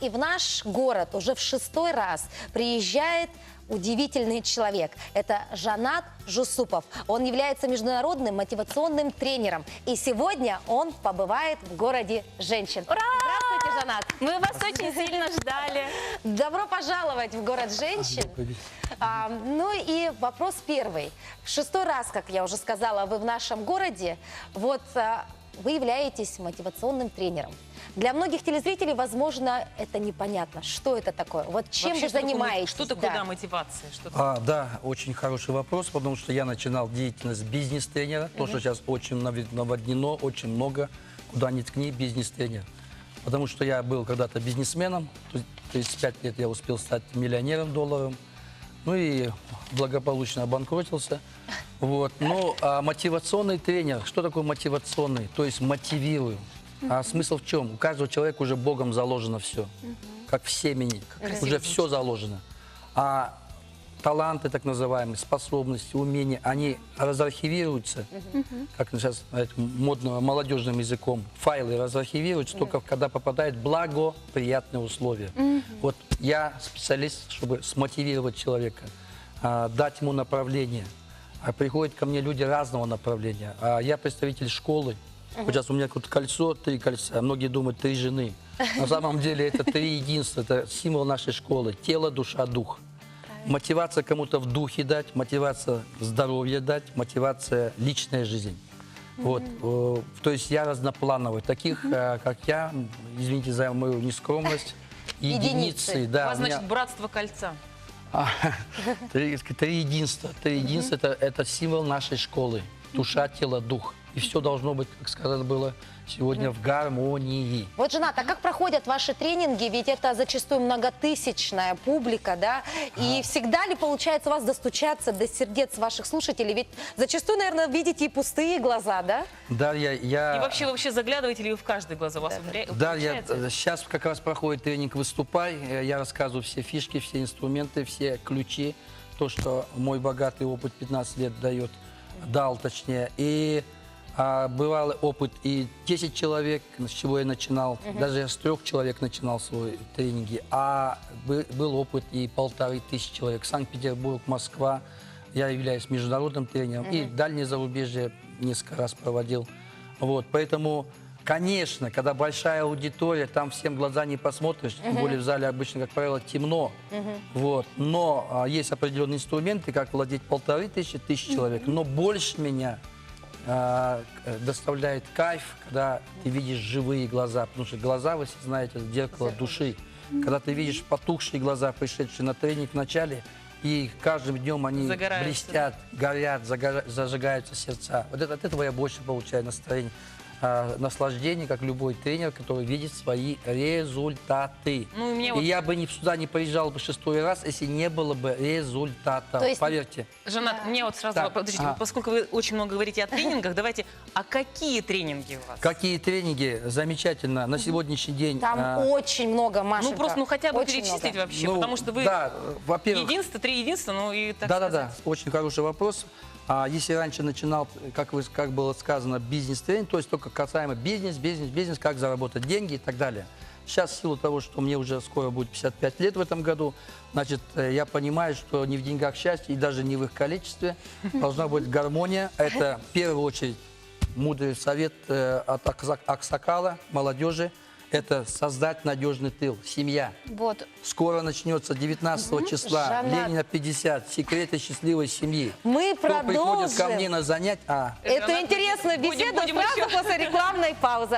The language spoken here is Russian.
и в наш город уже в 6-й раз приезжает удивительный человек. Это Жанат Жусупов. Он является международным мотивационным тренером. И сегодня он побывает в городе женщин. Ура! Здравствуйте, Жанат. Мы вас очень сильно ждали. Добро пожаловать в город женщин. Ну и вопрос первый. В 6-й раз, как я уже сказала, вы в нашем городе. Вот вы являетесь мотивационным тренером. Для многих телезрителей, возможно, это непонятно. Что это такое? Вот чем Вообще, вы занимаетесь? Что такое мотивация? Да, очень хороший вопрос, потому что я начинал деятельность бизнес-тренера. То, что сейчас очень наводнено, очень много, куда ни ткни, бизнес-тренер. Потому что я был когда-то бизнесменом, 35 лет я успел стать миллионером долларом, ну и благополучно обанкротился. Вот. Ну, а мотивационный тренер, что такое мотивационный? То есть мотивирую. А смысл в чем? У каждого человека уже Богом заложено все. Как в семени. Уже все заложено. А таланты, так называемые, способности, умения, они разархивируются, как сейчас модным молодежным языком, файлы разархивируются только когда попадают в благоприятные условия. Вот я специалист, чтобы смотивировать человека, дать ему направление. Приходят ко мне люди разного направления. Я представитель школы. Вот сейчас у меня тут кольцо, 3 кольца. Многие думают, 3 жены. На самом деле это 3 единства. Это символ нашей школы. Тело, душа, дух. Мотивация кому-то в духе дать, мотивация здоровье дать, мотивация личная жизнь. Вот. То есть я разноплановый. Таких, как я, извините за мою нескромность, единицы. Да, у вас, значит, братство кольца. 3 единства. 3 единства это символ нашей школы. Душа, тело, дух. И все должно быть, как сказано было сегодня, в гармонии. Вот, Жанат, а как проходят ваши тренинги? Ведь это зачастую многотысячная публика, да? И всегда ли получается у вас достучаться до сердец ваших слушателей? Ведь зачастую, наверное, видите и пустые глаза, да? Да, И вообще заглядываете ли вы в каждые глаза? У вас сейчас как раз проходит тренинг «Выступай». Я рассказываю все фишки, все инструменты, все ключи. То, что мой богатый опыт 15 лет дал, точнее. И бывал опыт и 10 человек, с чего я начинал, даже я с 3 человек начинал свои тренинги, а был опыт и 1500 человек. Санкт-Петербург, Москва, я являюсь международным тренером, и дальнее зарубежье несколько раз проводил. Вот, поэтому, конечно, когда большая аудитория, там всем глаза не посмотришь, тем более в зале обычно, как правило, темно. Вот, но есть определенные инструменты, как владеть 1500 человек, но больше меня доставляет кайф, когда ты видишь живые глаза, потому что глаза, вы все знаете, это зеркало души. Когда ты видишь потухшие глаза, пришедшие на тренинг в начале, и каждым днем они блестят, горят, зажигаются сердца. Вот от этого я больше получаю настроение, наслаждение, как любой тренер, который видит свои результаты. И я бы сюда не приезжал бы 6-й раз, если не было бы результата, поверьте. Жанат, мне вот сразу, подождите, поскольку вы очень много говорите о тренингах, давайте, а какие тренинги у вас? Какие тренинги? Замечательно. На сегодняшний день... Там очень много, Машенька. Ну, просто, хотя бы перечислить много вообще, потому что вы единство, 3 единства, ну и так сказать. Да, очень хороший вопрос. Если раньше начинал, как было сказано, бизнес-тренинг, то есть только касаемо бизнес, как заработать деньги и так далее. Сейчас, в силу того, что мне уже скоро будет 55 лет в этом году, значит, я понимаю, что не в деньгах счастье и даже не в их количестве. Должна быть гармония. Это, в первую очередь, мудрый совет от Аксакала, молодежи. Это создать надежный тыл, семья. Вот. Скоро начнется 19 числа, Жанат. Ленина 50, секреты счастливой семьи. Мы Кто приходит ко мне продолжим на занятия? эту интересную беседу сразу после рекламной паузы.